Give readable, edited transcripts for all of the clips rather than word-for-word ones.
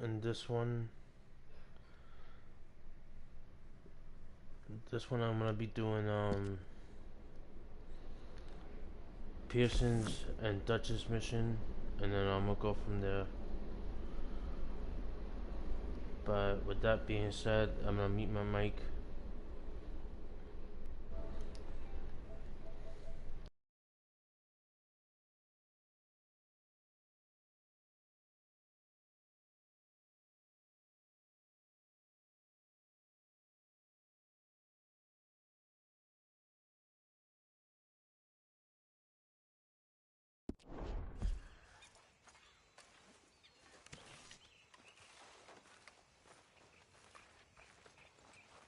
And this one I'm gonna be doing Pearson's and Dutch's mission, and then I'm gonna go from there. But with that being said, I'm gonna mute my mic.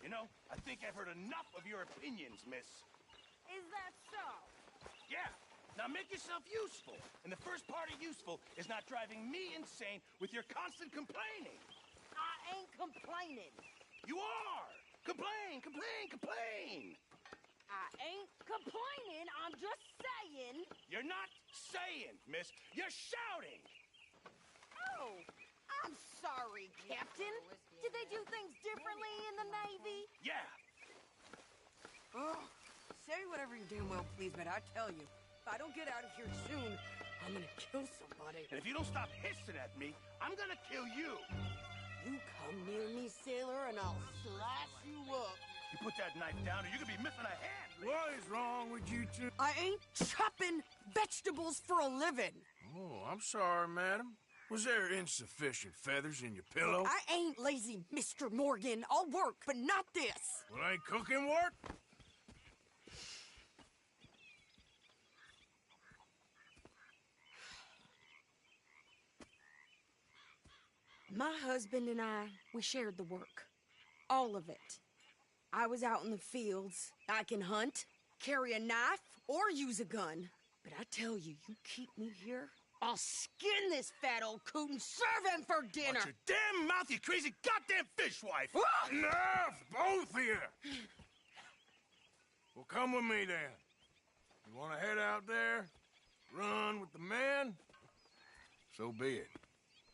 You know, I think I've heard enough of your opinions, miss. Is that so? Yeah. Now make yourself useful. And the first part of useful is not driving me insane with your constant complaining. I ain't complaining. You are! Complain, complain, complain! I ain't complaining. I'm just saying. You're not saying, miss. You're shouting! Oh, I'm sorry, Captain. Did they do things differently in the Navy? Yeah. Oh, say whatever you damn well please, but I tell you, if I don't get out of here soon, I'm gonna kill somebody. And if you don't stop hissing at me, I'm gonna kill you. You come near me, sailor, and I'll slice you up. You put that knife down or you're gonna be missing a hand. What is wrong with you two? I ain't chopping vegetables for a living. Oh, I'm sorry, madam. Was there insufficient feathers in your pillow? I ain't lazy, Mr. Morgan. I'll work, but not this. Well, ain't cooking work? My husband and I, we shared the work. All of it. I was out in the fields. I can hunt, carry a knife, or use a gun. But I tell you, you keep me here, I'll skin this fat old coot and serve him for dinner. Watch your damn mouth, you crazy goddamn fishwife! Enough, both of you! Well, come with me, then. You want to head out there, run with the men? So be it.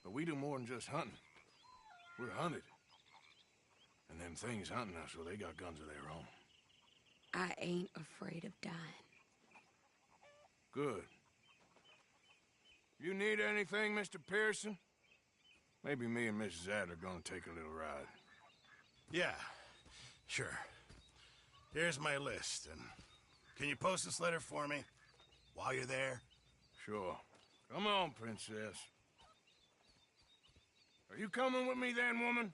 But we do more than just hunting. We're hunted. And them things hunting us, well, they got guns of their own. I ain't afraid of dying. Good. You need anything, Mr. Pearson? Maybe me and Mrs. Adler are gonna take a little ride. Yeah, sure. Here's my list, and can you post this letter for me while you're there? Sure. Come on, princess. Are you coming with me then, woman?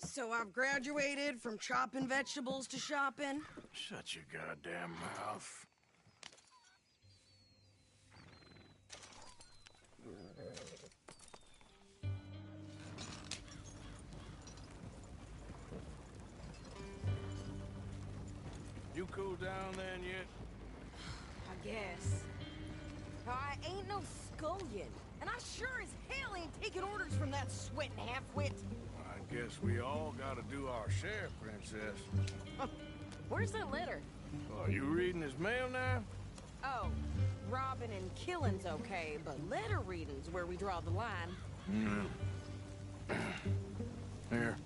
So I've graduated from chopping vegetables to shopping. Shut your goddamn mouth. You cool down then yet? I guess. I ain't no scullion, and I sure as hell ain't taking orders from that sweating half-wit. I guess we all gotta do our share, princess. Where's that letter? Oh, you reading his mail now? Oh, robbing and killing's okay, but letter reading's where we draw the line. Here.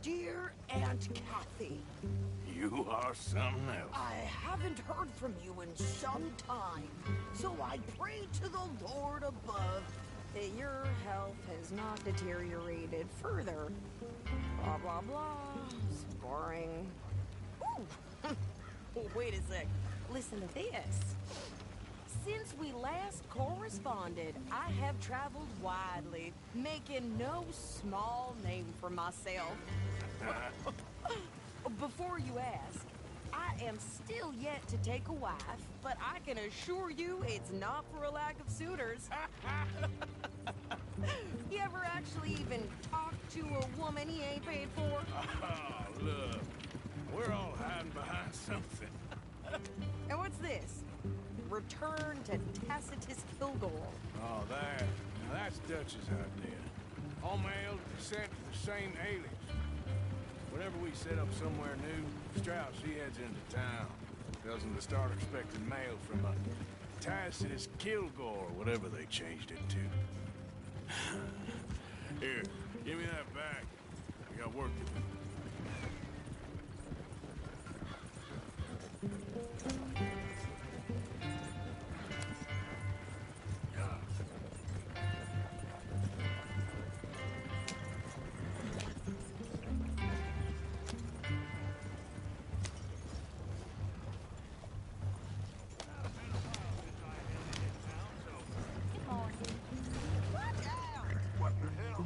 Dear Aunt Kathy, You are something else. I haven't heard from you in some time, so I pray to the Lord above that your health has not deteriorated further. Blah, blah, blah. It's boring. Ooh. Wait a sec. Listen to this. Since we last corresponded, I have traveled widely, making no small name for myself. Before you ask, I am still yet to take a wife, but I can assure you it's not for a lack of suitors. You ever actually even talked to a woman he ain't paid for? Oh, look. We're all hiding behind something. And what's this? Return to Tacitus Kilgore. Oh, that. Now that's Dutch's idea. All mail sent to the same alias. Whenever we set up somewhere new, Strauss, he heads into town. Tells him to start expecting mail from a Tacitus Kilgore, whatever they changed it to. Here, give me that back. I got work to do. What the hell?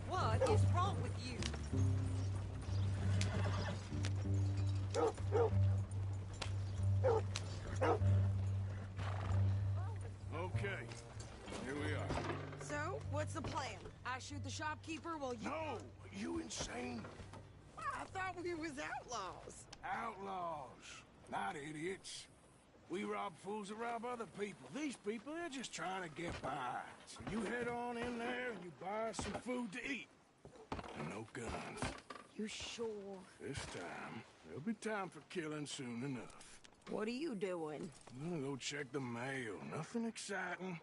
What is wrong with you? Okay, here we are. So, what's the plan? I shoot the shopkeeper while you... No, you insane? I thought we was outlaws. Outlaws, not idiots. We rob fools that rob other people. These people, they're just trying to get by. So you head on in there and you buy us some food to eat. And no guns. You sure? This time, there'll be time for killing soon enough. What are you doing? I'm gonna go check the mail. Nothing exciting.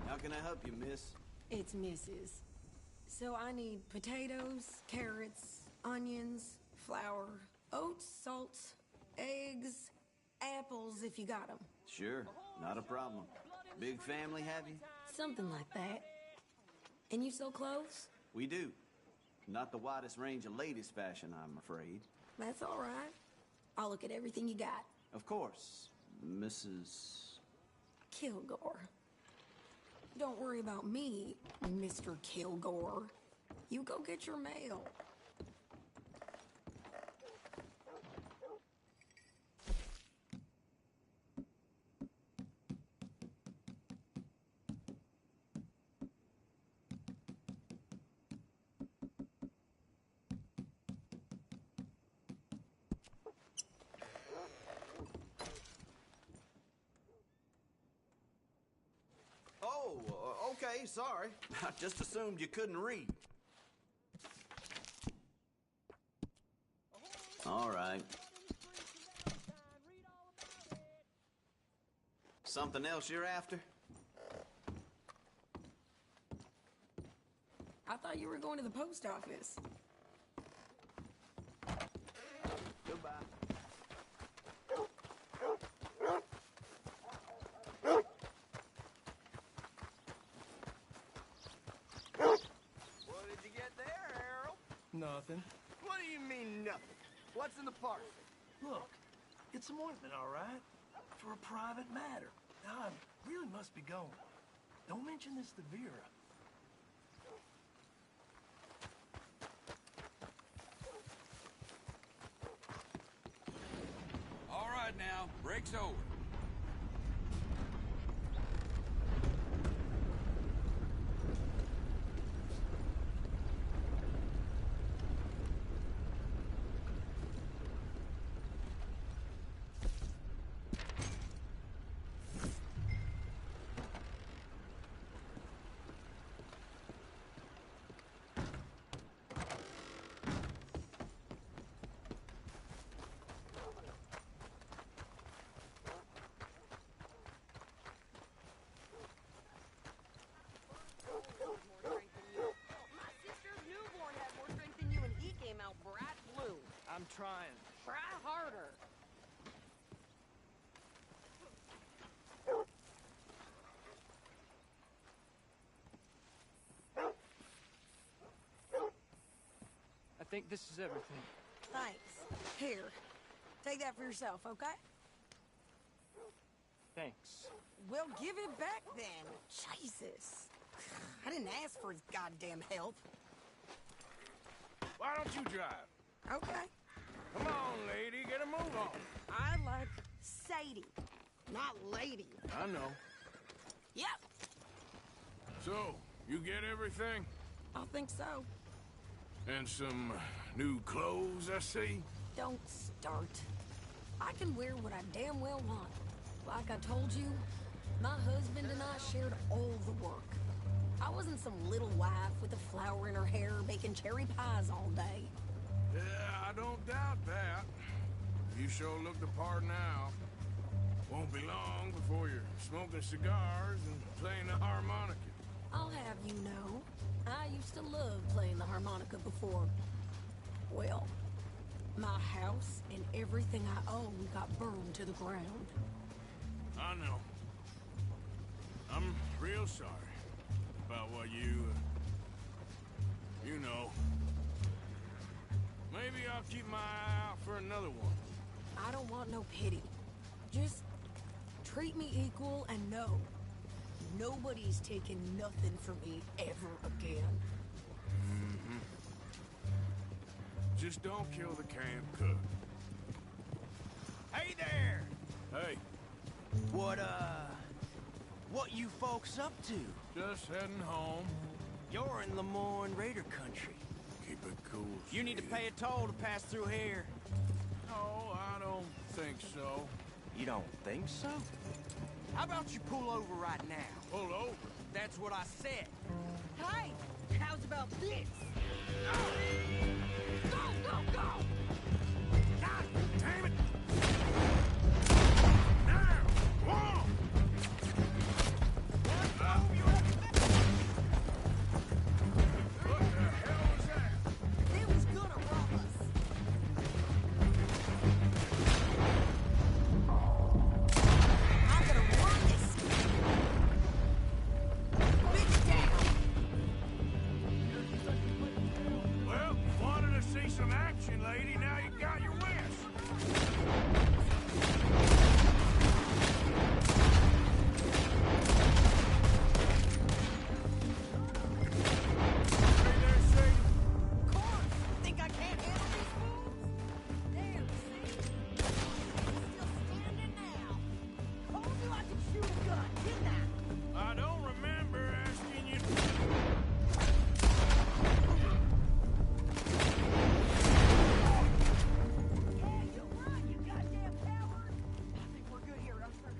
How can I help you, miss? It's Mrs. So I need potatoes, carrots, onions, flour, oats, salt, eggs, apples if you got them. Sure, not a problem. Big family, have you? Something like that. And you sell clothes? We do. Not the widest range of ladies' fashion, I'm afraid. That's all right. I'll look at everything you got. Of course, Mrs. Kilgore. Don't worry about me, Mr. Kilgore. You go get your mail. Oh, okay, sorry. I just assumed you couldn't read. All right. Something else you're after? I thought you were going to the post office. Goodbye. What did you get there, Harold? Nothing. What do you mean, nothing? What's in the parcel? Look, it's some ointment, all right? For a private matter. Now, I really must be going. Don't mention this to Vera. All right now, break's over. My sister's newborn had more strength than you, and he came out bright blue. I'm trying. Try harder. I think this is everything. Thanks. Here, take that for yourself, okay? Thanks. Well, give it back then. Jesus. I didn't ask for his goddamn help. Why don't you drive? Okay. Come on, lady, get a move on. I like Sadie, not lady. I know. Yep, So, you get everything? I think so. And some new clothes, I see? Don't start. I can wear what I damn well want. Like I told you, my husband and I shared all the work. I wasn't some little wife with a flower in her hair baking cherry pies all day. Yeah, I don't doubt that. You sure look the part now. Won't be long before you're smoking cigars and playing the harmonica. I'll have you know, I used to love playing the harmonica before. Well, my house and everything I own got burned to the ground. I know. I'm real sorry about what you know. Maybe I'll keep my eye out for another one. I don't want no pity. Just treat me equal and know nobody's taking nothing from me ever again. Mm-hmm. Just don't kill the camp cook. Hey there! Hey, What you folks up to? just heading home. You're in Lemoyne Raider country. Keep it cool. You need to Sadie. pay a toll to pass through here. No, I don't think so. You don't think so? How about you pull over right now? Pull over. That's what I said. Hey, how's about this? Go, go, go! God damn it! Now! Whoa! What the hell was that? They was gonna rob us. I'm gonna run this. Bitch down. Well, wanted to see some action, lady. Now you got your wish. Hey there, Sadie. Of course. Think I can't handle these fools? There, see? He's still standing now. Told you I could shoot a gun, didn't I? I don't remember asking you. Yeah, you're right, you goddamn coward. I think we're good here, Usher.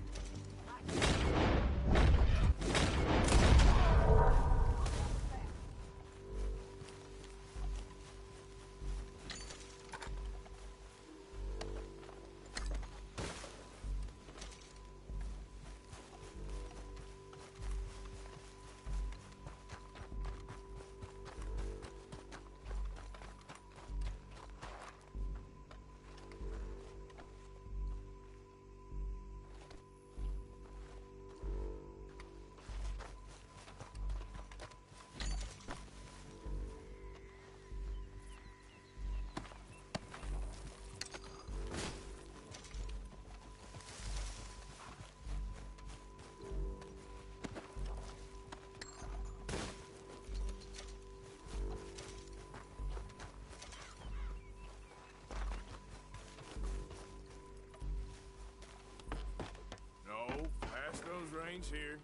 No, pass those reins here.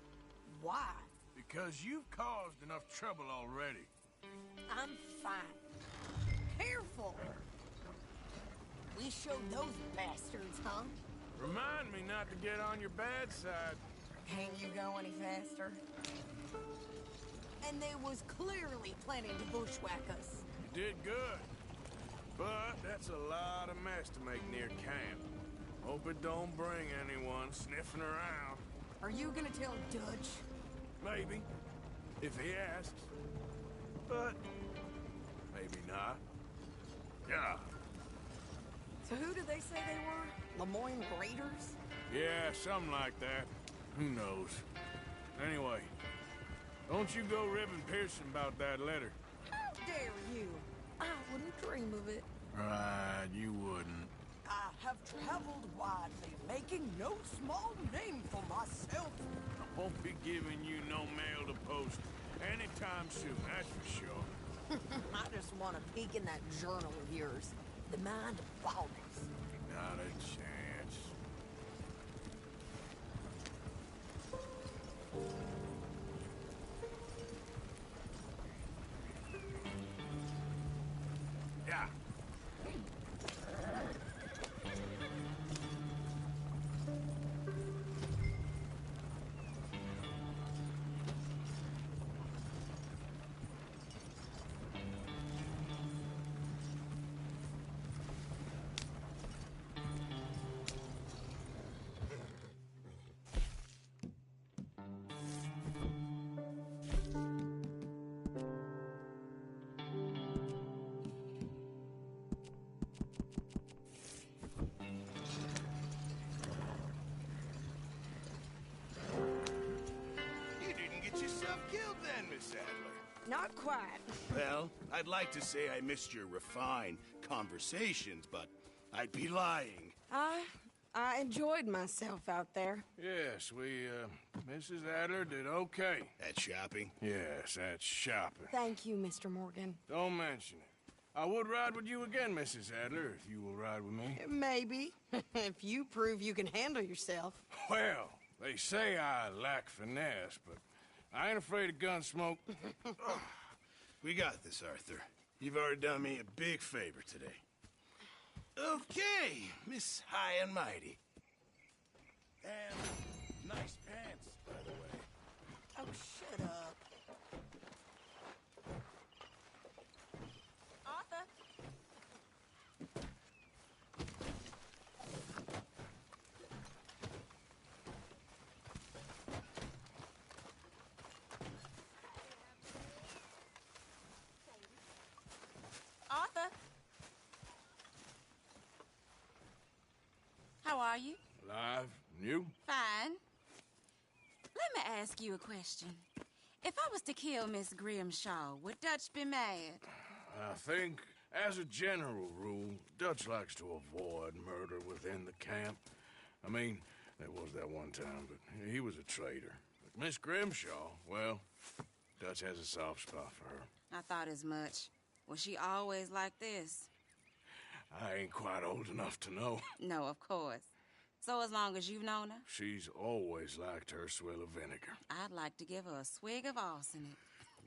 Why? Because you've caused enough trouble already. I'm fine. Careful! We showed those bastards, huh? Remind me not to get on your bad side. Can't you go any faster? And they was clearly planning to bushwhack us. You did good. But that's a lot of mess to make near camp. Hope it don't bring anyone sniffing around. Are you gonna tell Dutch? Maybe. If he asks. But maybe not. Yeah. So who did they say they were? Lemoyne Raiders? Yeah, something like that. Who knows? Anyway, don't you go ribbing Pearson about that letter. How dare you? I wouldn't dream of it. Right, you wouldn't. I have traveled widely, making no small name for myself. I won't be giving you no mail to post anytime soon, that's for sure. I just want to peek in that journal of yours. The mind of baldness. Not a chance. yourself killed then, Miss Adler? Not quite. Well, I'd like to say I missed your refined conversations, but I'd be lying. I enjoyed myself out there. Yes, Mrs. Adler did okay. At shopping? Yes, that's shopping. Thank you, Mr. Morgan. Don't mention it. I would ride with you again, Mrs. Adler, if you will ride with me. Maybe. If you prove you can handle yourself. Well, they say I lack finesse, but I ain't afraid of gun smoke. We got this, Arthur. You've already done me a big favor today. Okay, Miss High and Mighty. And nice pants, by the way. Oh, shut up. Arthur? Arthur? How are you? Alive? And you? Fine. Let me ask you a question. If I was to kill Miss Grimshaw, would Dutch be mad? I think, as a general rule, Dutch likes to avoid murder within the camp. I mean, there was that one time, but he was a traitor. But Miss Grimshaw, well, Dutch has a soft spot for her. I thought as much. Was she always like this? I ain't quite old enough to know. No, of course. So as long as you've known her? She's always liked her swill of vinegar. I'd like to give her a swig of arsenic.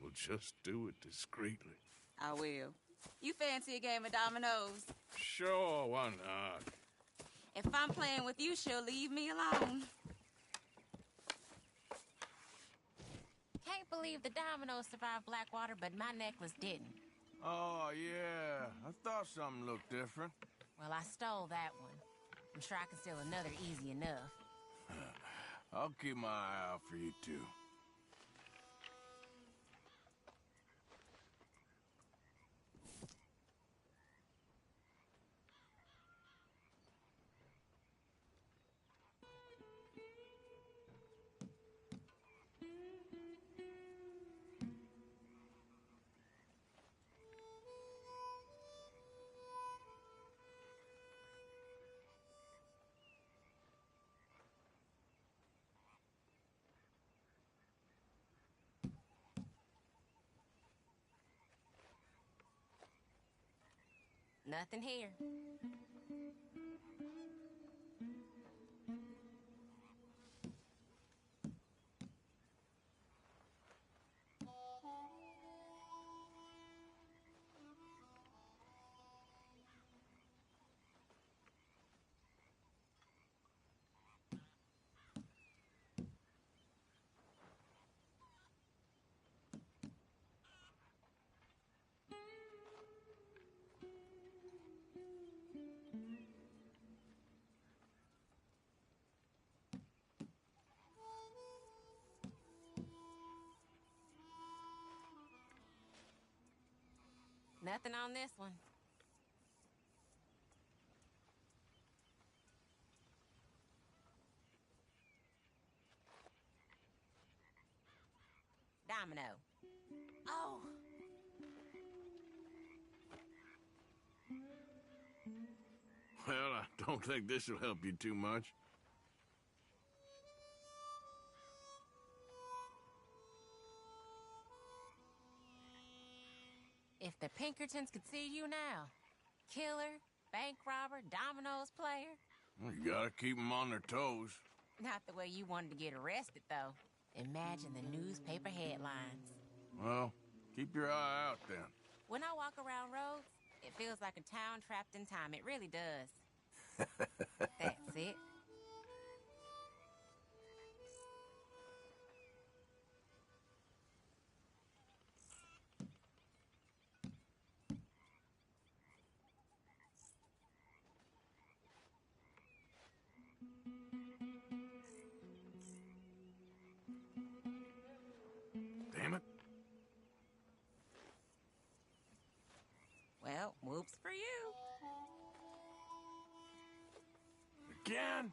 We'll just do it discreetly. I will. You fancy a game of dominoes? Sure, why not? If I'm playing with you, she'll leave me alone. Can't believe the dominoes survived Blackwater, but my necklace didn't. Oh, yeah. I thought something looked different. Well, I stole that one. I'm sure I can steal another easy enough. I'll keep my eye out for you, too. Nothing here. Nothing on this one. Domino. Oh. Well, I don't think this will help you too much. If the Pinkertons could see you now. Killer, bank robber, dominoes player. Well, you gotta keep them on their toes. Not the way you wanted to get arrested, though. Imagine the newspaper headlines. Well, keep your eye out then. When I walk around roads, it feels like a town trapped in time. It really does. That's it. Damn it. Well, whoops for you. Again?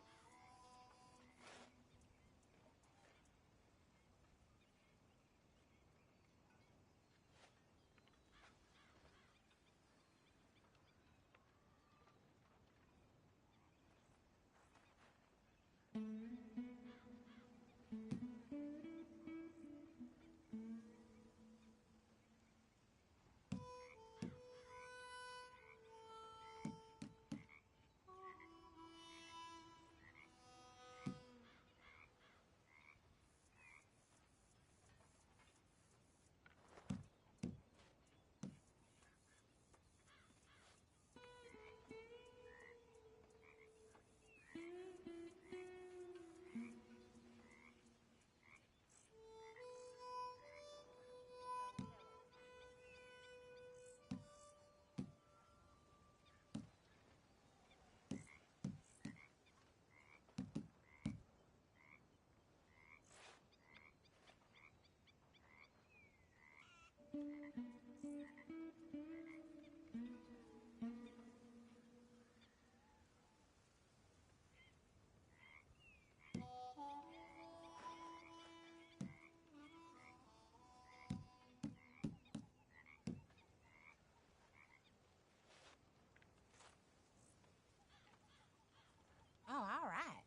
Oh, all right.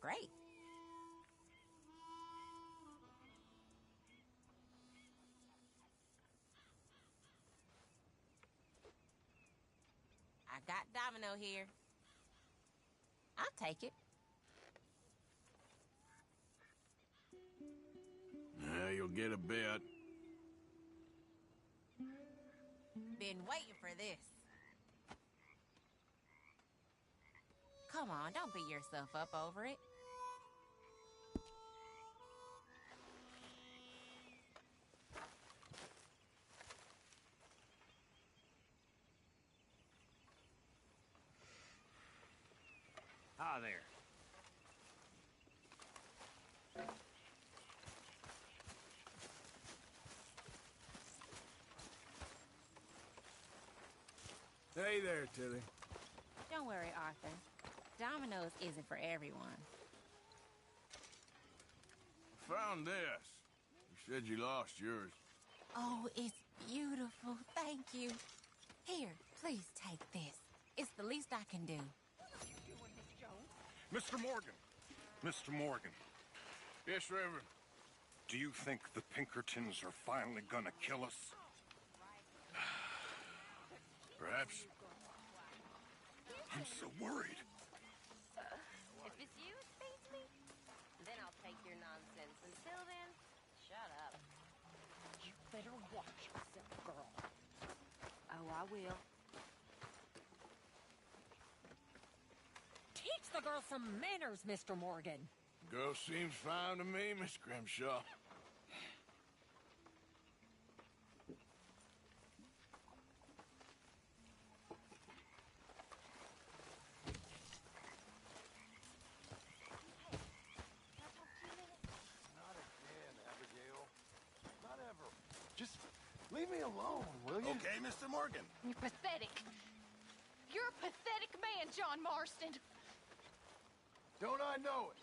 Great. I got Domino here. I'll take it. Yeah, you'll get a bit. Been waiting for this. Come on, don't beat yourself up over it. Hi there. Hey there, Tilly. Don't worry, Arthur. Domino's isn't for everyone. Found this. You said you lost yours. Oh, it's beautiful. Thank you. Here, please take this. It's the least I can do. Mr. Morgan. Mr. Morgan. Yes, Reverend. Do you think the Pinkertons are finally gonna kill us? Perhaps. I'm so worried. If it's you, it beats me. Then I'll take your nonsense. Until then, shut up. You better watch yourself, girl. Oh, I will. Teach the girl some manners, Mr. Morgan. Girl seems fine to me, Miss Grimshaw. Not again, Abigail. Not ever. Just leave me alone, will you? Okay, Mr. Morgan. You're pathetic. You're a pathetic man, John Marston. Don't I know it?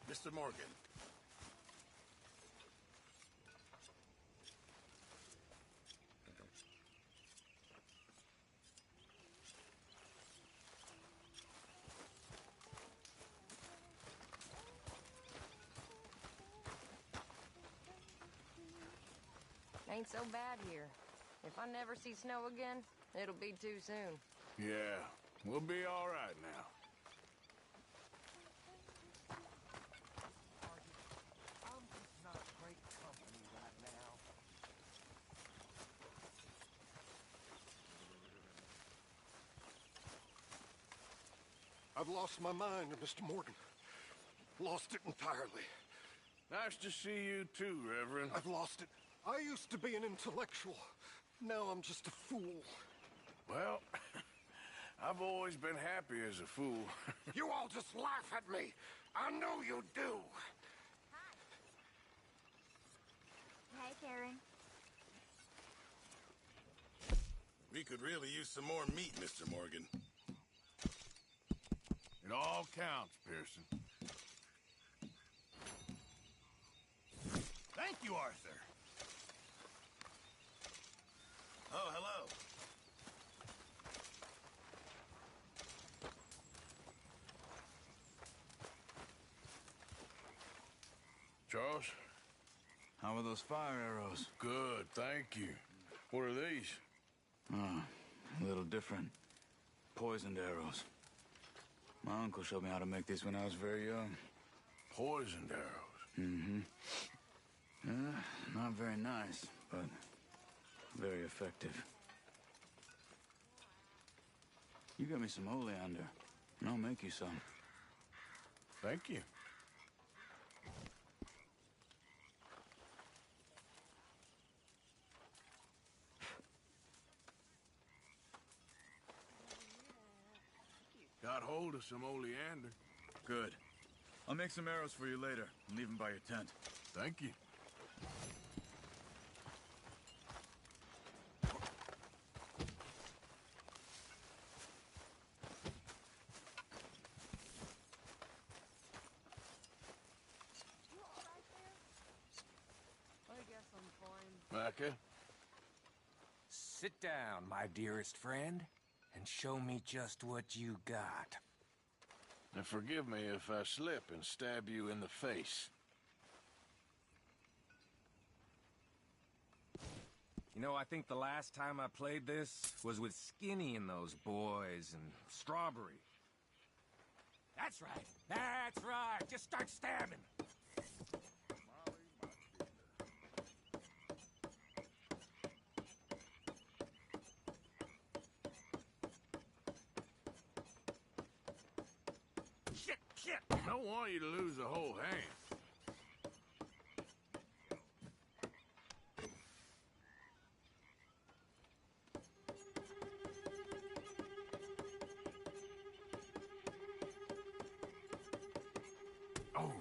Mr. Morgan. Ain't so bad here. If I never see snow again, it'll be too soon. Yeah, we'll be all right now. I'm just not great company right now. I've lost my mind, Mr. Morgan. Lost it entirely. Nice to see you too, Reverend. I've lost it. I used to be an intellectual. Now I'm just a fool. Well, I've always been happy as a fool. You all just laugh at me. I know you do. Hey, Karen. We could really use some more meat, Mr. Morgan. It all counts, Pearson. Thank you, Arthur. Oh, hello. Charles? How are those fire arrows? Good, thank you. What are these? Oh, a little different. Poisoned arrows. My uncle showed me how to make these when I was very young. Poisoned arrows? Mm-hmm. Not very nice, but very effective. You get me some oleander, and I'll make you some. Thank you. Got hold of some oleander. Good. I'll make some arrows for you later and leave them by your tent. Thank you. I guess I'm fine. Micah? Sit down, my dearest friend, and show me just what you got. Now forgive me if I slip and stab you in the face. You know, I think the last time I played this was with Skinny and those boys and Strawberry. That's right. That's right. Just start stabbing. Shit! I don't want you to lose a whole hand. Oh.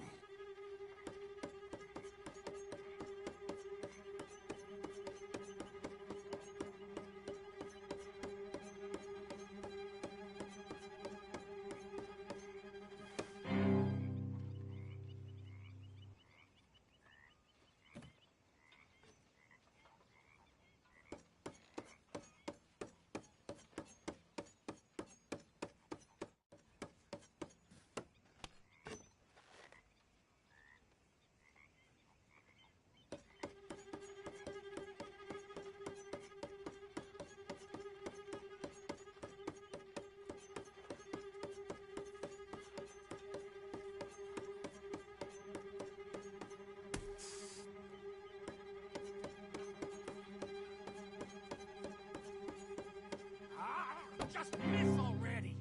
Just miss already!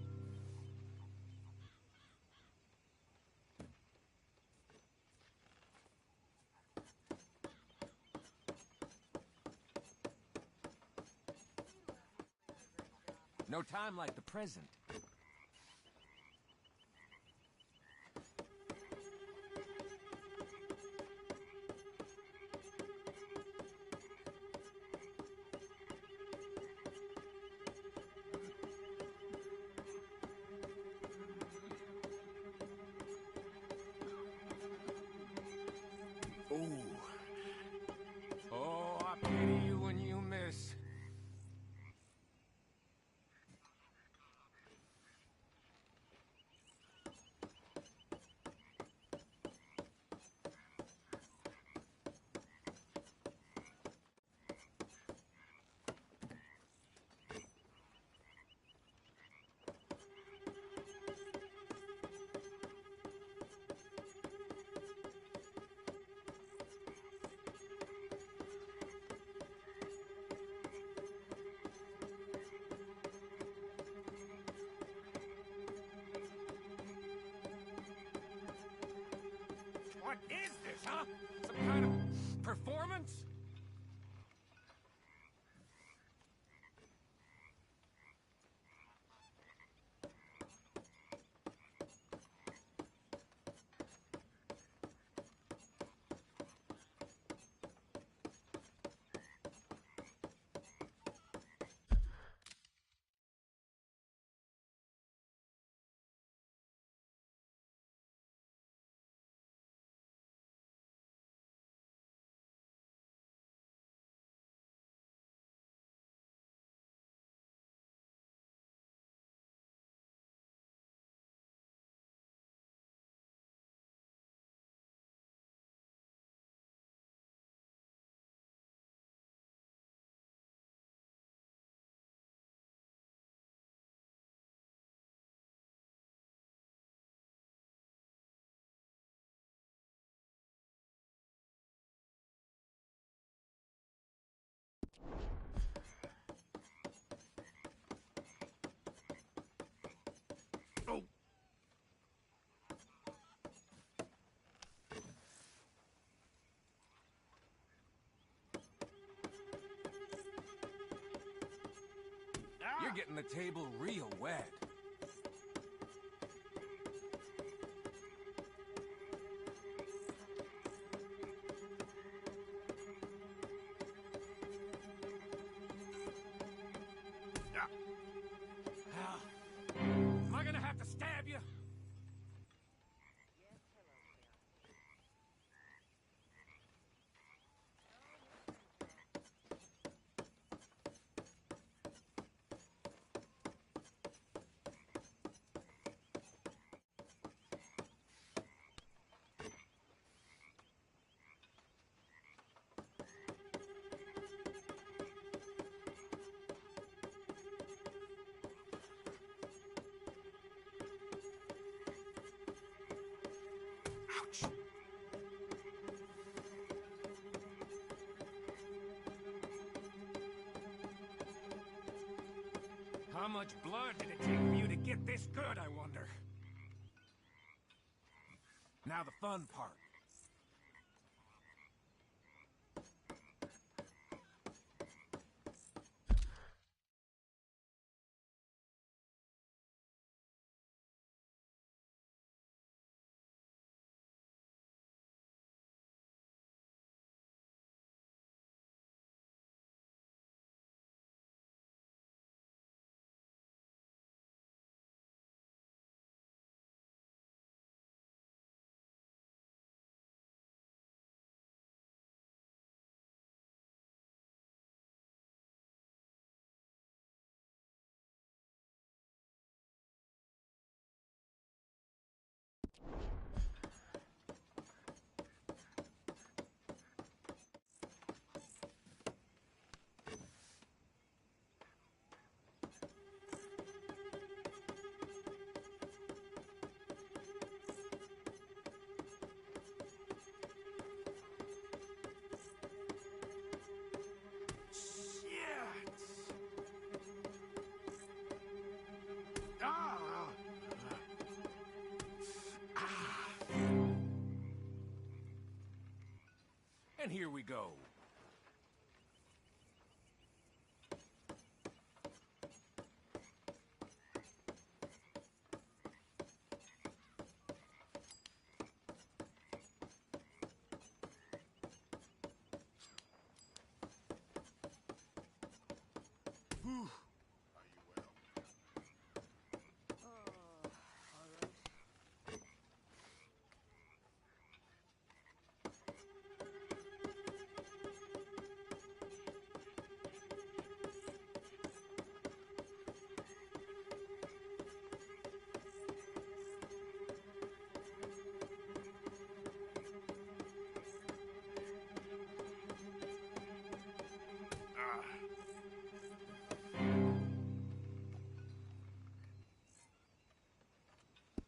No time like the present. Oh, I pity you when you miss. What is this, huh? Some kind of performance? You're getting the table real wet. Am I gonna have to stab you? Ouch. How much blood did it take for you to get this good, I wonder? Now the fun part. And here we go. Whew.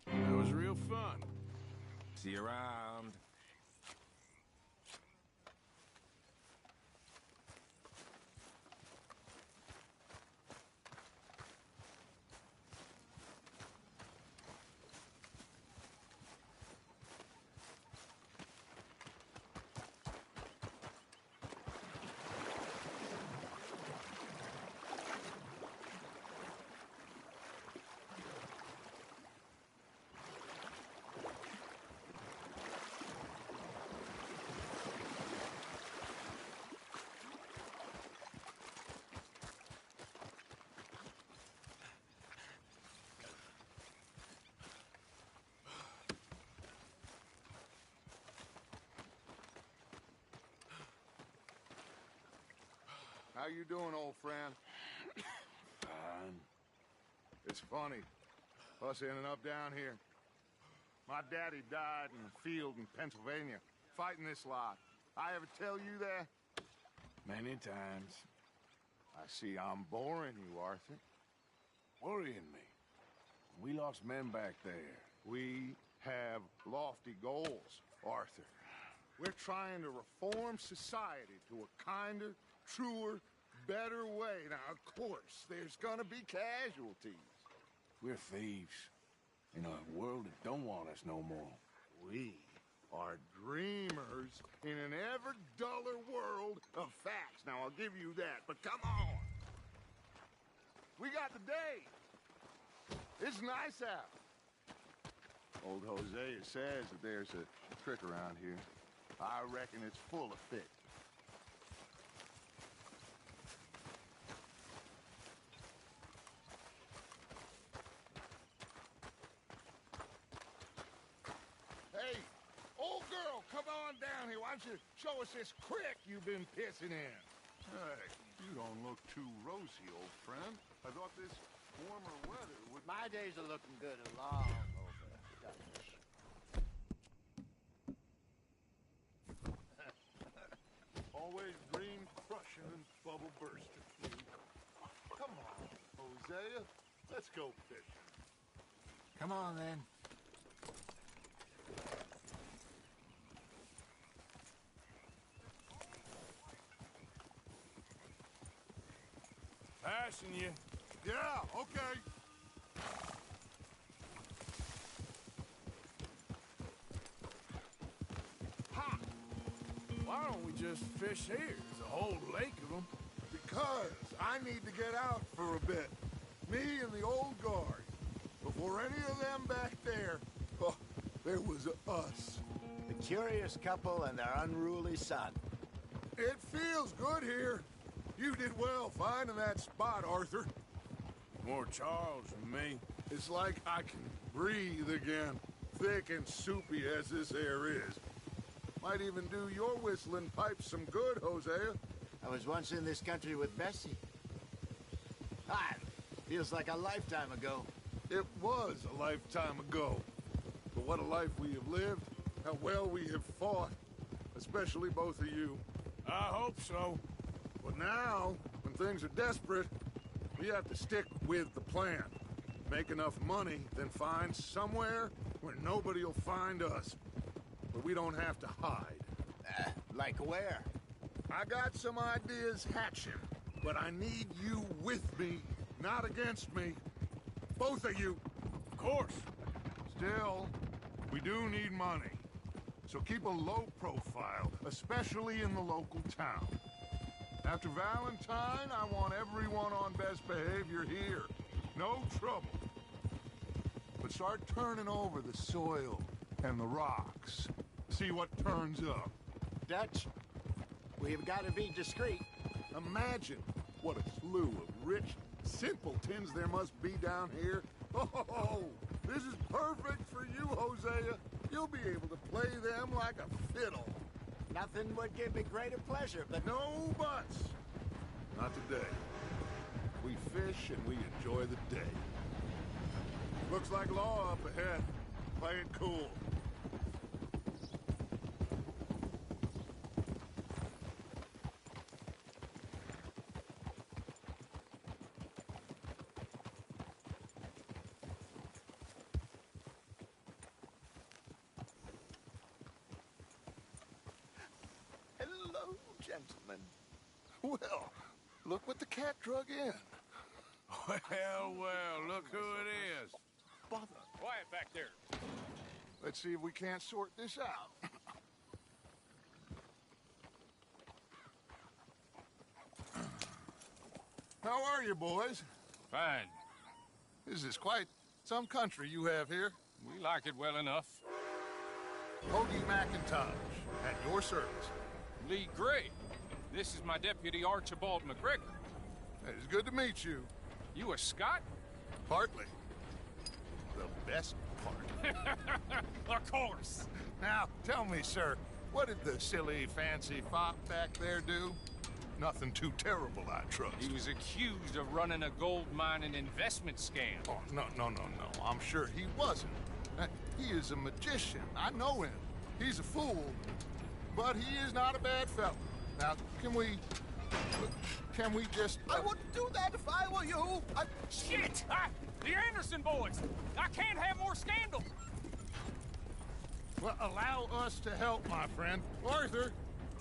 That was real fun. See you around. How you doing, old friend? Fine. It's funny, us ending up down here. My daddy died in the field in Pennsylvania, fighting this lot. I ever tell you that? Many times. I see I'm boring you, Arthur. Worrying me. We lost men back there. We have lofty goals, Arthur. We're trying to reform society to a kinder, truer, better way. Now, of course, there's gonna be casualties. We're thieves in a world that don't want us no more. We are dreamers in an ever duller world of facts. Now, I'll give you that, but come on. We got the day. It's nice out. Old Hosea says that there's a trick around here. I reckon it's full of fish. Hey, old girl, come on down here. Why don't you show us this creek you've been pissing in? Hey, you don't look too rosy, old friend. I thought this warmer weather would... My days are looking good along over, Dutch. Always dream crushing and bubble bursting. Come on, Hosea. Let's go fishing. Come on, then. Passing you. Yeah, okay. Ha! Why don't we just fish here? There's a whole lake of them. Because I need to get out for a bit. Me and the old guard. Before any of them back there, oh, there was us. The curious couple and their unruly son. It feels good here. You did well finding that spot, Arthur. More Charles than me. It's like I can breathe again, thick and soupy as this air is. Might even do your whistling pipes some good, Hosea. I was once in this country with Bessie. Feels like a lifetime ago. It was a lifetime ago. But what a life we have lived, how well we have fought, especially both of you. I hope so. But now, when things are desperate, we have to stick with the plan. Make enough money, then find somewhere where nobody will find us. Where we don't have to hide. Like where? I got some ideas hatching, but I need you with me, not against me. Both of you. Of course. Still, we do need money. So keep a low profile, especially in the local town. After Valentine, I want everyone on best behavior here. No trouble. But start turning over the soil and the rocks. See what turns up. Dutch, we've got to be discreet. Imagine what a slew of rich simpletons there must be down here. Oh, this is perfect for you, Hosea. You'll be able to play them like a fiddle. Nothing would give me greater pleasure, but... No buts. Not today. We fish and we enjoy the day. Looks like law up ahead. Play it cool. Hello, gentlemen. Well, look what the cat drug in. Well, look who it is. Bother. Quiet back there. Let's see if we can't sort this out. How are you, boys? Fine. This is quite some country you have here. We like it well enough. Hoagie McIntosh, at your service. Lee Gray. This is my deputy, Archibald McGregor. It's good to meet you. You a Scot? Partly. The best part. Of course. Now, tell me, sir, what did the silly, fancy fop back there do? Nothing too terrible, I trust. He was accused of running a gold mining investment scam. Oh, no. I'm sure he wasn't. He is a magician. I know him. He's a fool, but he is not a bad fellow. Now, can we just... I wouldn't do that if I were you. Shit! The Anderson boys! I can't have more scandal! Well, allow us to help, my friend. Arthur!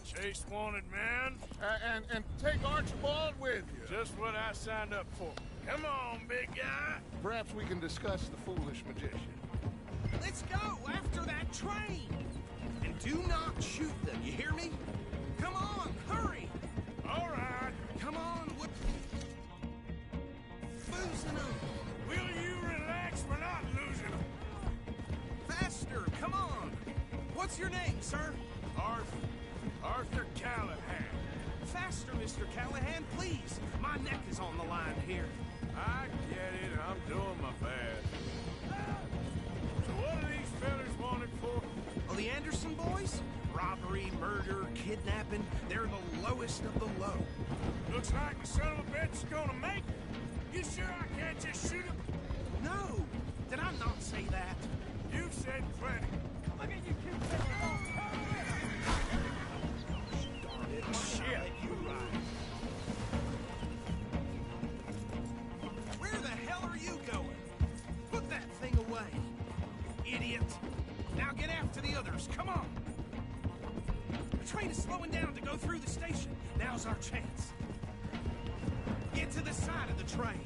Chase wanted man. And take Archibald with you. Just what I signed up for. Come on, big guy. Perhaps we can discuss the foolish magician. Let's go after that train. And do not shoot them, you hear me? Come on, hurry. All right. Come on, what? Losing them. Will you relax? We're not losing them. Faster, come on. What's your name, sir? Arthur Callahan. Faster, Mr. Callahan, please. My neck is on the line here. I get it. I'm doing my best. So what are these fellas wanted for? Well, the Anderson boys? Robbery, murder, kidnapping. They're the lowest of the low. Looks like the son of a bitch is gonna make it. You sure I can't just shoot him? No. Did I not say that? You've said plenty. Look at you two fellas. Darn it. Shit. You right. Where the hell are you going? Put that thing away. Idiot. Now get after the others. Come on. The train is slowing down to go through the station. Now's our chance. Get to the side of the train.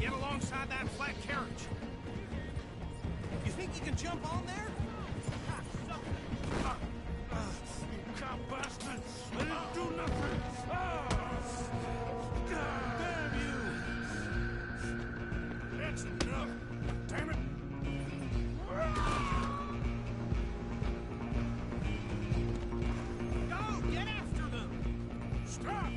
Get alongside that flat carriage. You think you can jump on there? You cop bastards! I didn't do nothing! Damn you! That's enough! Damn it! Go! Get after them! Stop!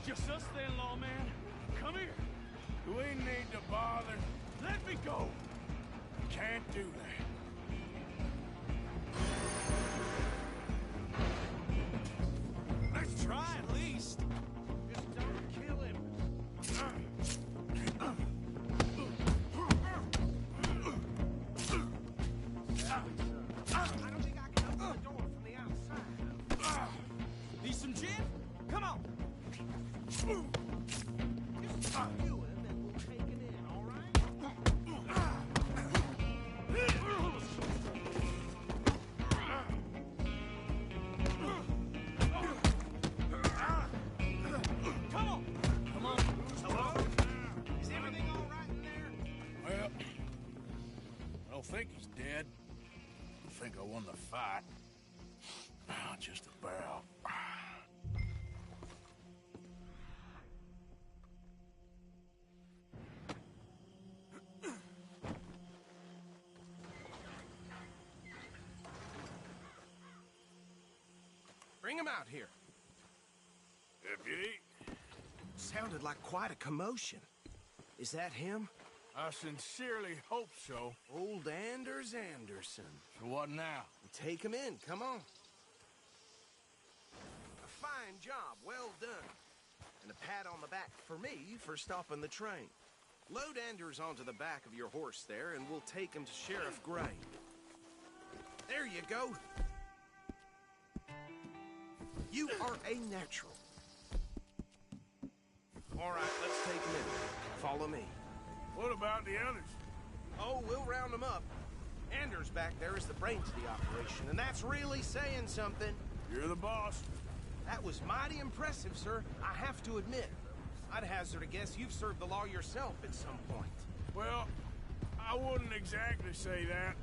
Just us then, lawman. Come here. We need to bother. Let me go. Can't do that. Let's try at least. Just don't kill him. I don't think I can open the door from the outside. Need some gin? Come on. Just stop you him and we'll take it in, all right? Come on! Come on. Hello? Is everything all right in there? Well, I don't think he's dead. I think I won the fight. Just about. Bring him out here. Deputy? Sounded like quite a commotion. Is that him? I sincerely hope so. Old Anders Anderson. So what now? Take him in, come on. A fine job, well done. And a pat on the back for me for stopping the train. Load Anders onto the back of your horse there, and we'll take him to Sheriff Gray. There you go. You are a natural. All right, let's take him in. Follow me. What about the others? Oh, we'll round them up. Anders back there is the brains of the operation, and that's really saying something. You're the boss. That was mighty impressive, sir. I have to admit. I'd hazard a guess you've served the law yourself at some point. Well, I wouldn't exactly say that.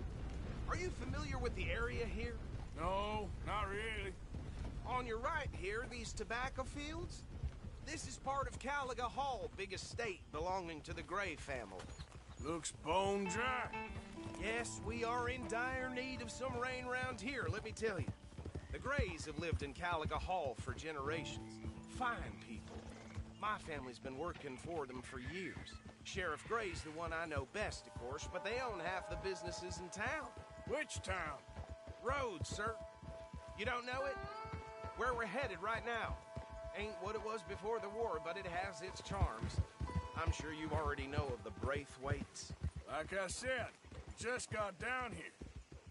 Are you familiar with the area here? No, not really. On your right here, these tobacco fields? This is part of Caliga Hall, big estate belonging to the Gray family. Looks bone dry. Yes, we are in dire need of some rain round here, let me tell you. The Grays have lived in Caliga Hall for generations. Fine people. My family's been working for them for years. Sheriff Gray's the one I know best, of course, but they own half the businesses in town. Which town? Rhodes, sir. You don't know it? Where we're headed right now. Ain't what it was before the war, but it has its charms. I'm sure you already know of the Braithwaites. Like I said, just got down here.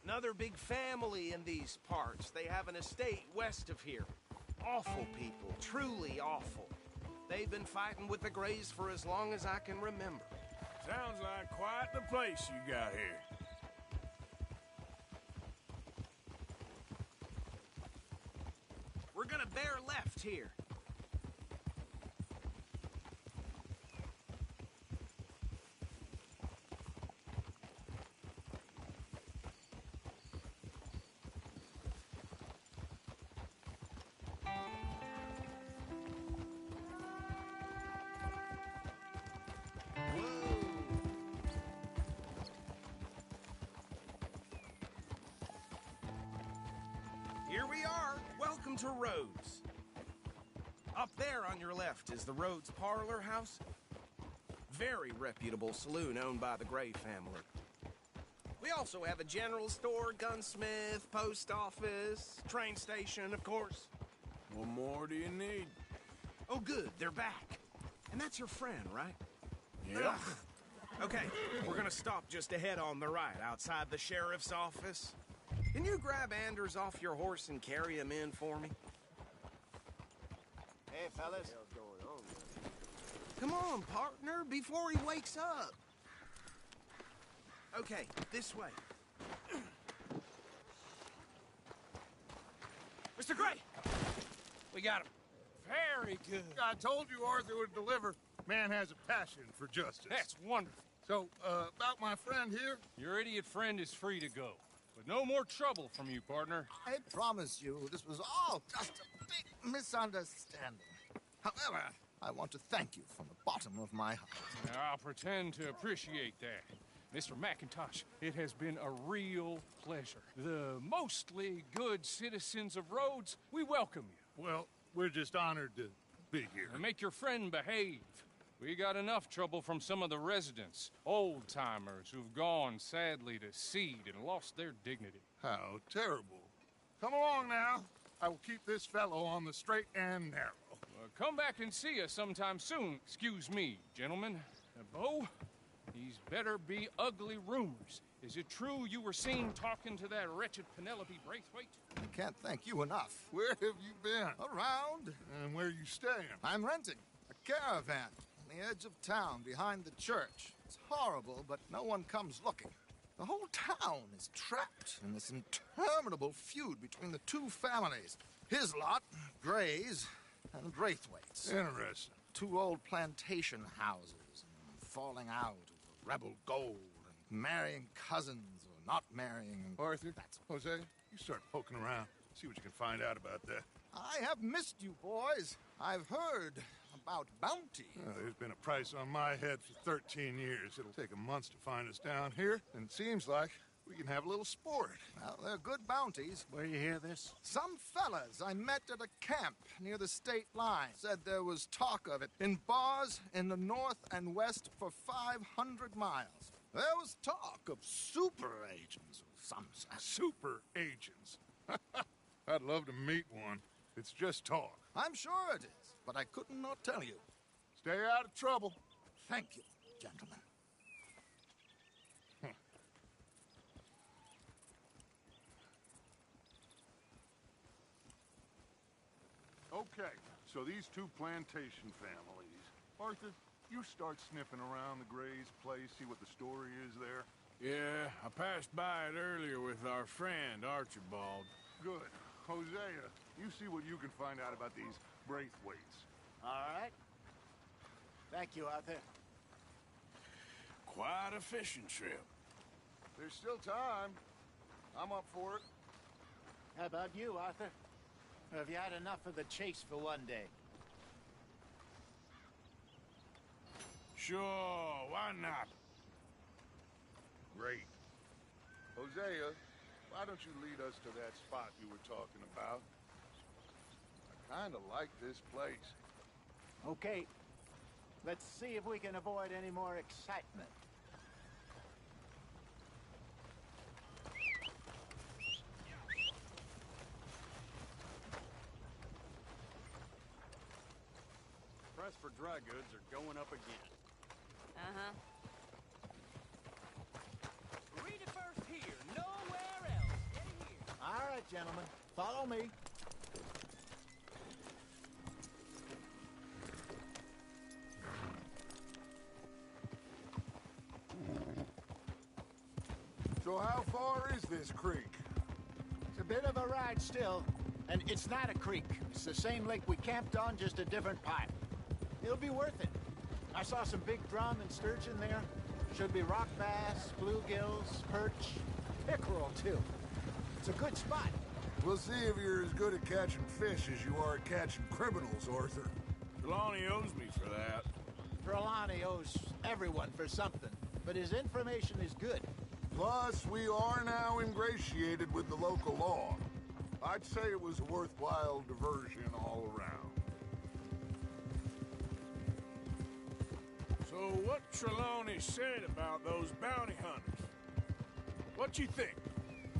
Another big family in these parts. They have an estate west of here. Awful people, truly awful. They've been fighting with the Grays for as long as I can remember. Sounds like quite the place you got here. We're gonna bear left here. Here we are. Welcome to Rhodes. Up there on your left is the Rhodes Parlor House. Very reputable saloon owned by the Gray family. We also have a general store, gunsmith, post office, train station, of course. What more do you need? Oh, good. They're back. And that's your friend, right? Yeah. Okay, we're gonna stop just ahead on the right, outside the sheriff's office. Can you grab Anders off your horse and carry him in for me? Hey, fellas. Come on, partner, before he wakes up. Okay, this way. Mr. Gray! We got him. Very good. I told you Arthur would deliver. Man has a passion for justice. That's wonderful. So, about my friend here? Your idiot friend is free to go. But no more trouble from you, partner. I promise you, this was all just a big misunderstanding. However, I want to thank you from the bottom of my heart. Now, I'll pretend to appreciate that. Mr. McIntosh, it has been a real pleasure. The mostly good citizens of Rhodes, we welcome you. Well, we're just honored to be here. And make your friend behave. We got enough trouble from some of the residents, old-timers who've gone, sadly, to seed and lost their dignity. How terrible. Come along now. I will keep this fellow on the straight and narrow. Come back and see us sometime soon. Excuse me, gentlemen. Bo, these better be ugly rumors. Is it true you were seen talking to that wretched Penelope Braithwaite? I can't thank you enough. Where have you been? Around. And where are you staying? I'm renting a caravan on the edge of town behind the church. It's horrible, but no one comes looking. The whole town is trapped in this interminable feud between the two families. His lot, Gray's, and Braithwaite's. Interesting. Two old plantation houses, and falling out over rebel gold, and marrying cousins or not marrying. Arthur, Hosea, you start poking around. See what you can find out about that. I have missed you, boys. I've heard about bounty. There's been a price on my head for 13 years. It'll take a month to find us down here, and it seems like we can have a little sport. Well, they're good bounties. Where you hear this? Some fellas I met at a camp near the state line said there was talk of it in bars in the north and west for 500 miles. There was talk of super agents of some sort. Super agents. I'd love to meet one. It's just talk. I'm sure it is, but I couldn't not tell you. Stay out of trouble. Thank you, gentlemen. Okay, so these two plantation families. Arthur, you start sniffing around the Gray's place. see what the story is there? Yeah, I passed by it earlier with our friend, Archibald. Good. Hosea, you see what you can find out about these Braithwaites. All right. Thank you, Arthur. Quite a fishing trip. There's still time. I'm up for it. How about you, Arthur? Or have you had enough of the chase for one day? Sure, why not? Great. Hosea, why don't you lead us to that spot you were talking about? I kind of like this place. Okay. Let's see if we can avoid any more excitement. Price for dry goods are going up again. Uh-huh. Read it first here, nowhere else. Get here. All right, gentlemen. Follow me. So how far is this creek? It's a bit of a ride still, and it's not a creek. It's the same lake we camped on, just a different pipe. It'll be worth it. I saw some big drum and sturgeon there. Should be rock bass, bluegills, perch, pickerel, too. It's a good spot. We'll see if you're as good at catching fish as you are at catching criminals, Arthur. Trelawney owes me for that. Trelawney owes everyone for something, but his information is good. Plus, we are now ingratiated with the local law. I'd say it was a worthwhile diversion all around. So what Trelawney said about those bounty hunters? What you think?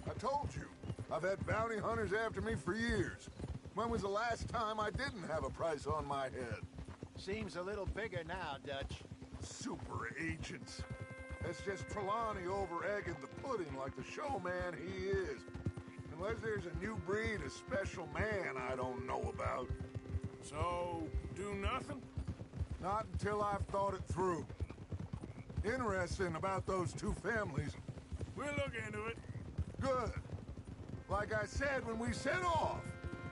I told you. I've had bounty hunters after me for years. When was the last time I didn't have a price on my head? Seems a little bigger now, Dutch. Super agents. That's just Trelawney over-egging the pudding like the showman he is. Unless there's a new breed of special man I don't know about. So, do nothing? Not until I've thought it through. Interesting about those two families. We'll look into it. Good. Like I said when we set off,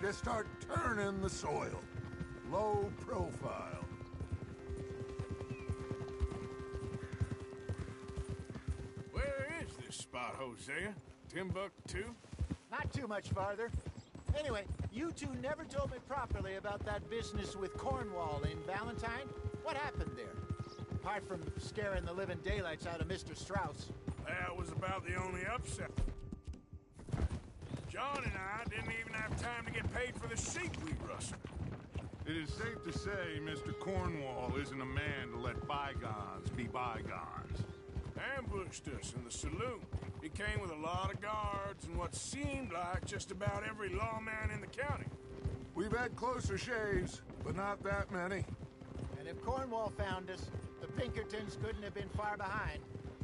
just start turning the soil. Low profile. Where is this spot, Hosea? Timbuktu? Not too much farther. Anyway, you two never told me properly about that business with Cornwall in Valentine. What happened there? Apart from scaring the living daylights out of Mr. Strauss. That was about the only upset. John and I didn't even have time to get paid for the sheep we rustled. It is safe to say Mr. Cornwall isn't a man to let bygones be bygones. Ambushed us in the saloon. He came with a lot of guards and what seemed like just about every lawman in the county. We've had closer shaves, but not that many. And if Cornwall found us, the Pinkertons couldn't have been far behind.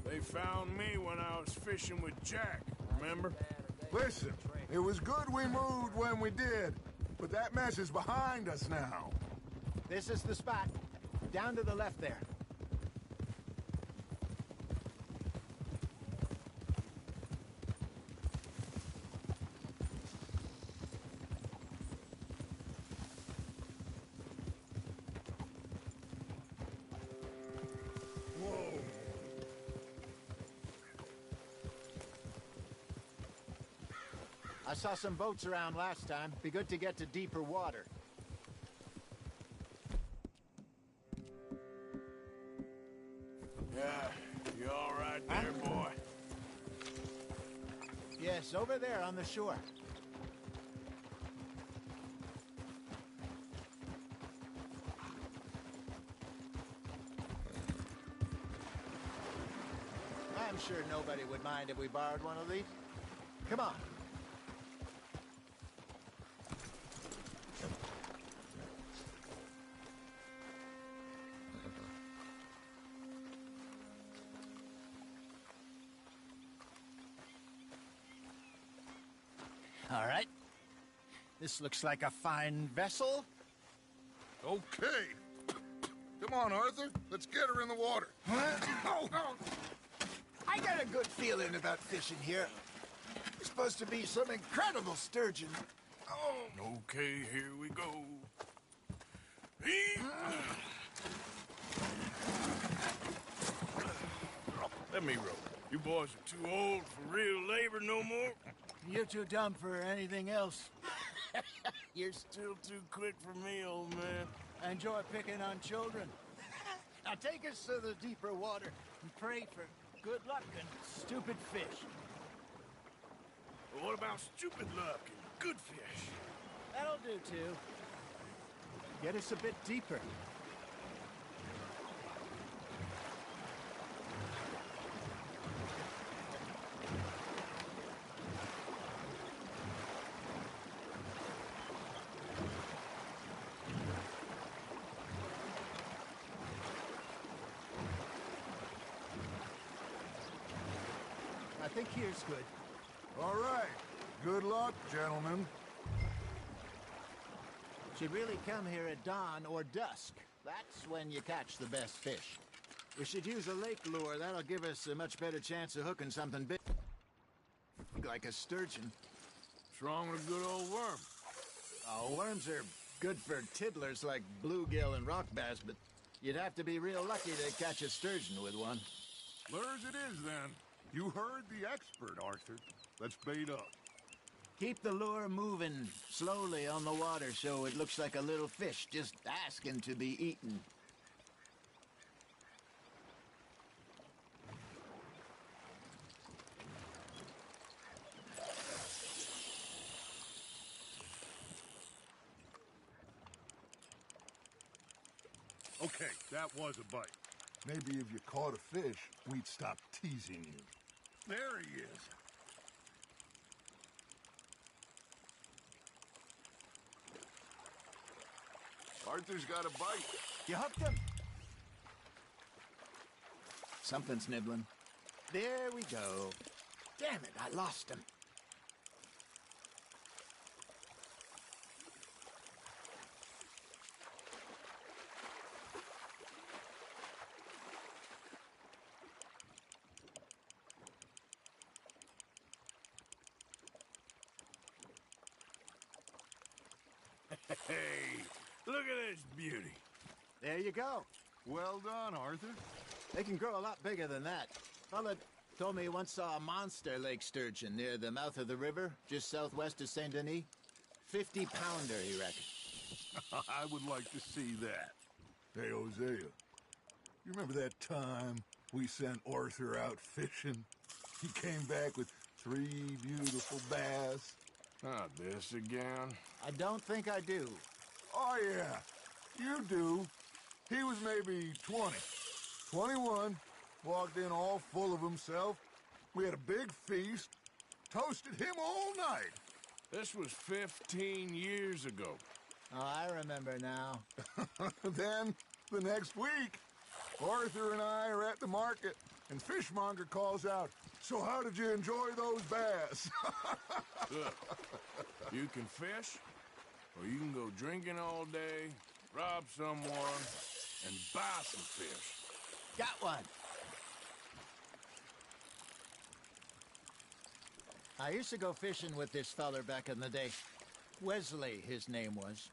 They found me when I was fishing with Jack, remember? Listen, it was good we moved when we did, but that mess is behind us now. This is the spot. Down to the left there. I saw some boats around last time. Be good to get to deeper water. Yeah, you all right there, boy? Yes, over there on the shore. I'm sure nobody would mind if we borrowed one of these. Come on. All right. This looks like a fine vessel. Okay. Come on, Arthur. Let's get her in the water. feeling about fishing here. It's supposed to be some incredible sturgeon. Oh. Okay, here we go. Let me row. You boys are too old for real labor no more. You're too dumb for anything else. You're still too quick for me, old man. I enjoy picking on children. Now take us to the deeper water and pray for good luck and stupid fish. Well, what about stupid luck and good fish? That'll do, too. Get us a bit deeper. I think here's good. All right. Good luck, gentlemen. Should really come here at dawn or dusk. That's when you catch the best fish. We should use a lake lure. That'll give us a much better chance of hooking something big, like a sturgeon. What's wrong with a good old worm? Oh, worms are good for tiddlers like bluegill and rock bass, but you'd have to be real lucky to catch a sturgeon with one. Lures it is, then. You heard the expert, Arthur. Let's bait up. Keep the lure moving slowly on the water so it looks like a little fish just asking to be eaten. Okay, that was a bite. Maybe if you caught a fish, we'd stop teasing you. There he is. Arthur's got a bite. You hooked him. Something's nibbling. There we go. Damn it, I lost him. Hey, look at this beauty. There you go. Well done, Arthur. They can grow a lot bigger than that. Fella told me he once saw a monster lake sturgeon near the mouth of the river, just southwest of Saint Denis. 50-pounder, he reckoned. I would like to see that. Hey, Hosea, you remember that time we sent Arthur out fishing? He came back with 3 beautiful bass. Not this again. I don't think I do. Oh, yeah, you do. He was maybe 20, 21, walked in all full of himself. We had a big feast, toasted him all night. This was 15 years ago. Oh, I remember now. Then, the next week, Arthur and I are at the market, and Fishmonger calls out, "So how did you enjoy those bass?" Look, you can fish, or you can go drinking all day, rob someone, and buy some fish. Got one. I used to go fishing with this feller back in the day. Wesley, his name was.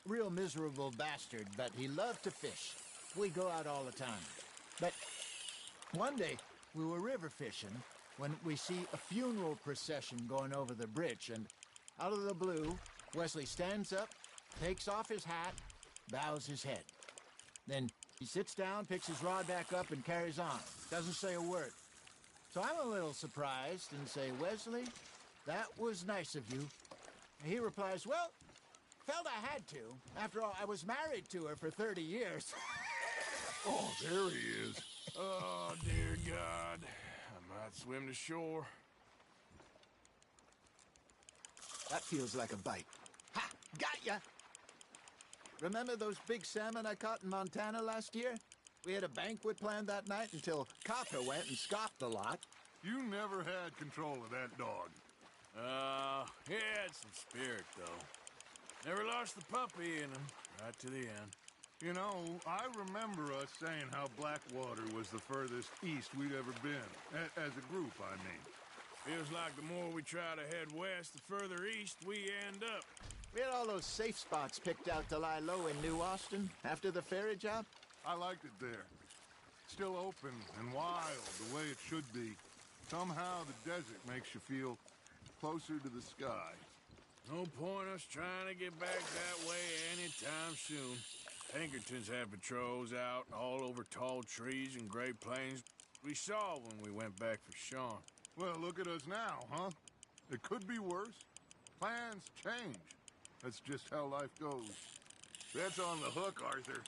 Real miserable bastard, but he loved to fish. We'd go out all the time. But one day, we were river fishing when we see a funeral procession going over the bridge, and out of the blue, Wesley stands up, takes off his hat, bows his head. Then he sits down, picks his rod back up, and carries on. Doesn't say a word. So I'm a little surprised and say, "Wesley, that was nice of you." And he replies, "Well, felt I had to. After all, I was married to her for 30 years. Oh, there he is. Oh, dear God. I might swim to shore. That feels like a bite. Ha! Got ya! Remember those big salmon I caught in Montana last year? We had a banquet planned that night until Copper went and scoffed a lot. You never had control of that dog. He had some spirit, though. Never lost the puppy in him, right to the end. You know, I remember us saying how Blackwater was the furthest east we'd ever been. As a group, I mean. Feels like the more we try to head west, the further east we end up. We had all those safe spots picked out to lie low in New Austin after the ferry job. I liked it there. Still open and wild, the way it should be. Somehow the desert makes you feel closer to the sky. No point us trying to get back that way anytime soon. Pinkertons had patrols out all over tall trees and Great Plains we saw when we went back for Sean. Well, look at us now, huh? It could be worse. Plans change. That's just how life goes. That's on the hook, Arthur.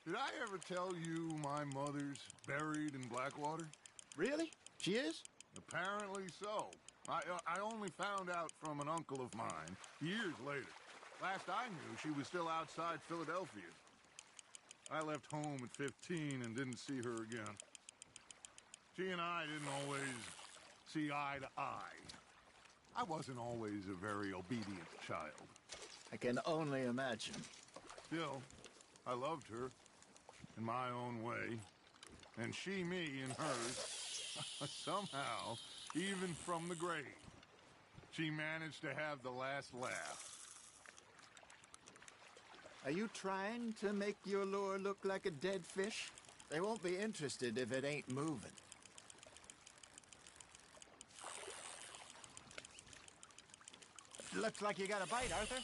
Did I ever tell you my mother's buried in Blackwater? Really? She is? Apparently so. I only found out from an uncle of mine years later. Last I knew, she was still outside Philadelphia. I left home at 15 and didn't see her again. She and I didn't always see eye to eye. I wasn't always a very obedient child. I can only imagine. Still, I loved her in my own way, and she me in hers. Somehow, even from the grave, she managed to have the last laugh. Are you trying to make your lure look like a dead fish? They won't be interested if it ain't moving. Looks like you got a bite, Arthur.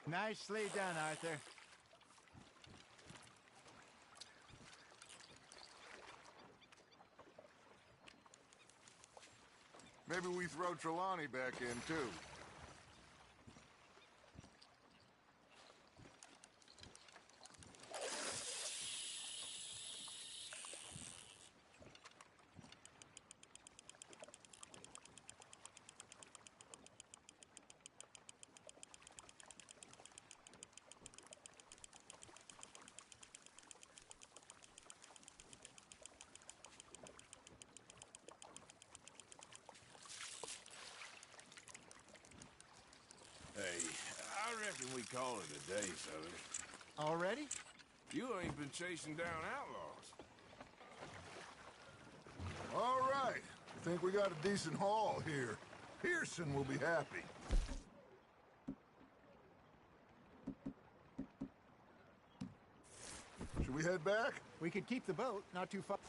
Nicely done, Arthur. Maybe we throw Trelawney back in, too. Hey, I reckon we call it a day, fellas. Already? You ain't been chasing down outlaws. All right. I think we got a decent haul here. Pearson will be happy. Should we head back? We could keep the boat, not too far.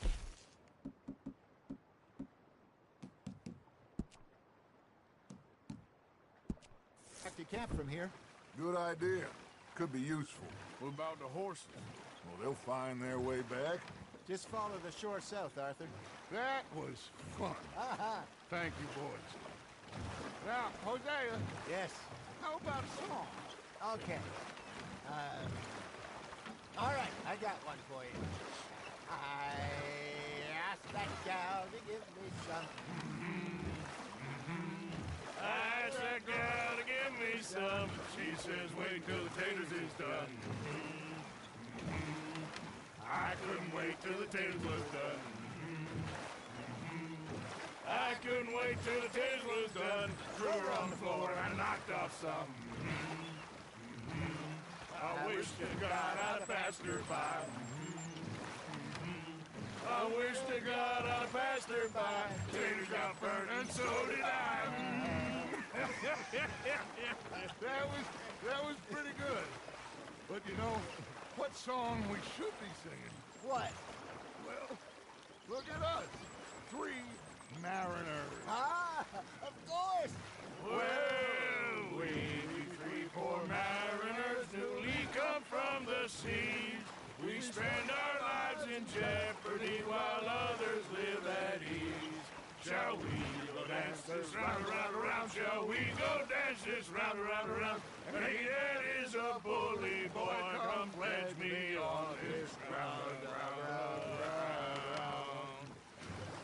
Back to camp from here. Good idea. Could be useful. What about the horses? Well, they'll find their way back. Just follow the shore south, Arthur. That was fun. Thank you, boys. Now, Hosea. Yes. How about a song? Okay. All right, I got one for you. I asked that gal to give me some. I asked that gal to give me some. She says, wait till the taters is done. I couldn't wait till the taters was done. I couldn't wait till the taters was done. Threw her on the floor and knocked off some. I wish to God I'd have passed her by. I wish to God I'd have passed her by. Taters got burnt and so did I. That was pretty good. But you know, what song we should be singing? What? Well, look at us. 3 mariners. Ah, of course. Well, we 3 poor mariners newly come from the seas. We spend our lives in jeopardy while others live at ease. Shall we go dance this round, round, around? Shall we go dance this round, round, around? And he that is a bully boy, come pledge me on this round, round, round, round.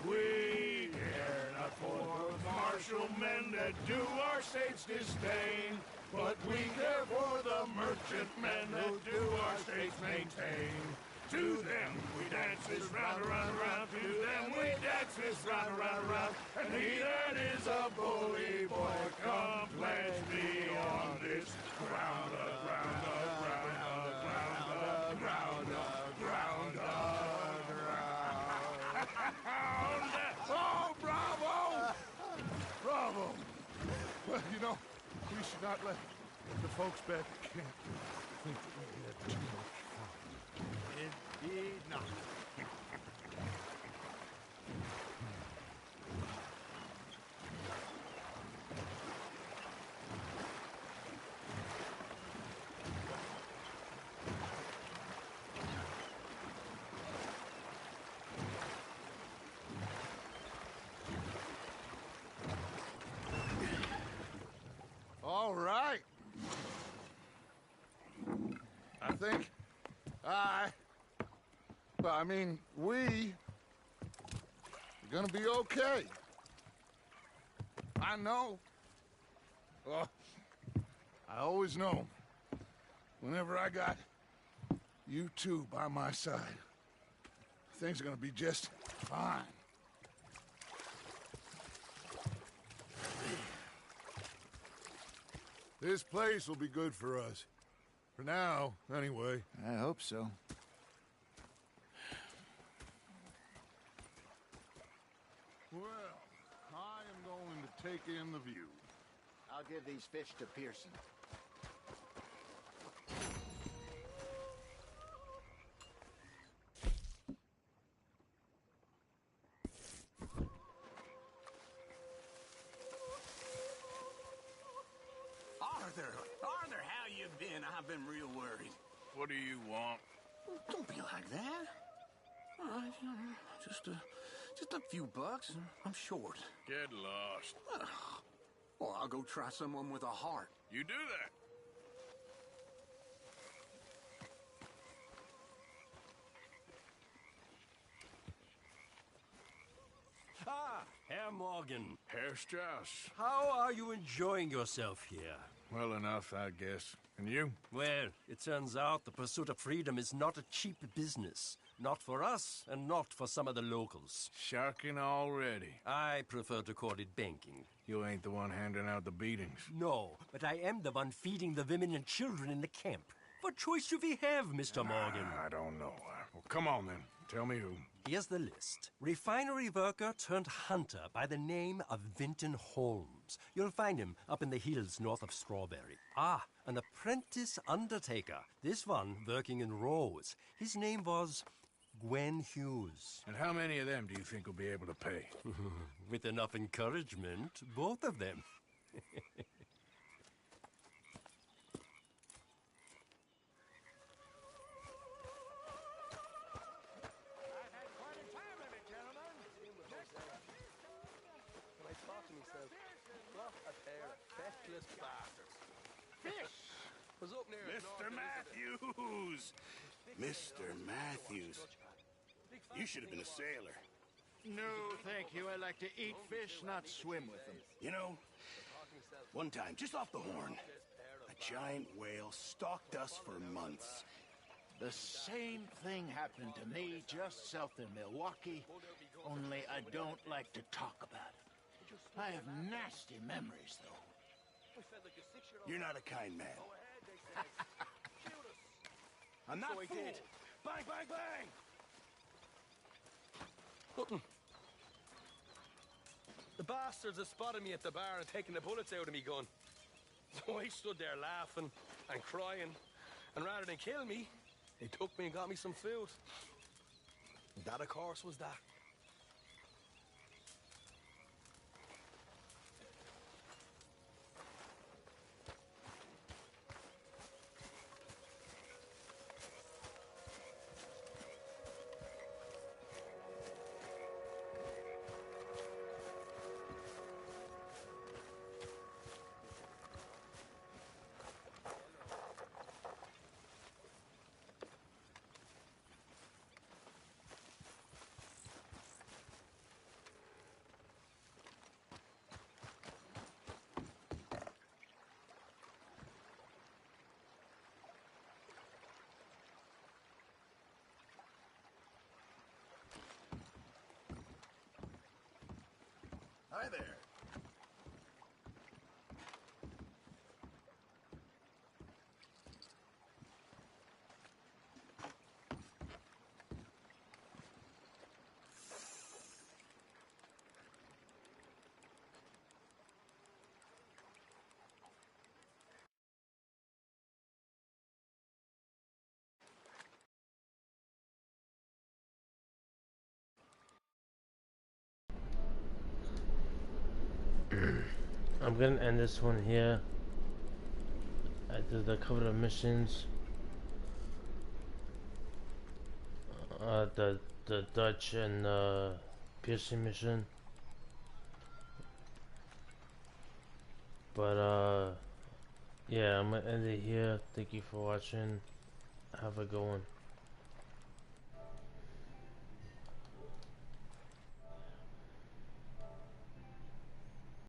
We care not for the martial men that do our state's disdain, but we care for the merchant men that do our states maintain. To them we dance this round, around, around. To them we dance this round, around, around. And he that is a bully boy, come pledge me on this ground, ground, ground, ground, ground, ground, ground. Oh, bravo! Bravo! Well, you know, we should not let the folks back at camp think that we had too much fun. Indeed not. All right. I think we are gonna be okay. I know. Oh, I always know. Whenever I got you two by my side, things are gonna be just fine. This place will be good for us. For now, anyway. I hope so. Well, I am going to take in the view. I'll give these fish to Pearson. Arthur, how you been? I've been real worried. What do you want? Don't be like that. All right, just a few bucks. I'm short. Get lost. Well, I'll go try someone with a heart. You do that. Ah, Herr Morgan. Herr Strauss. How are you enjoying yourself here? Well enough, I guess. And you? Well, it turns out the pursuit of freedom is not a cheap business. Not for us, and not for some of the locals. Sharking already. I prefer to call it banking. You ain't the one handing out the beatings. No, but I am the one feeding the women and children in the camp. What choice do we have, Mr. Morgan? I don't know. Well, come on then. Tell me who. Here's the list. Refinery worker turned hunter by the name of Vinton Holmes. You'll find him up in the hills north of Strawberry. Ah, an apprentice undertaker. This one working in Rose. His name was Gwen Hughes. And how many of them do you think will be able to pay? With enough encouragement, both of them. Mr. Matthews! Mr. Matthews. You should have been a sailor. No, thank you. I like to eat fish, not swim with them. You know, one time, just off the Horn, a giant whale stalked us for months. The same thing happened to me just south of Milwaukee, only I don't like to talk about it. I have nasty memories, though. You're not a kind man. I'm not fooled. Bang, bang, bang! Nothing. The bastards have spotted me at the bar and taken the bullets out of me gun. So I stood there laughing and crying, and rather than kill me, they took me and got me some food. That, of course, was that. Hi there. I'm gonna end this one here. I did a couple of missions. The Dutch and piercing mission. But yeah, I'm gonna end it here. Thank you for watching. Have a good one.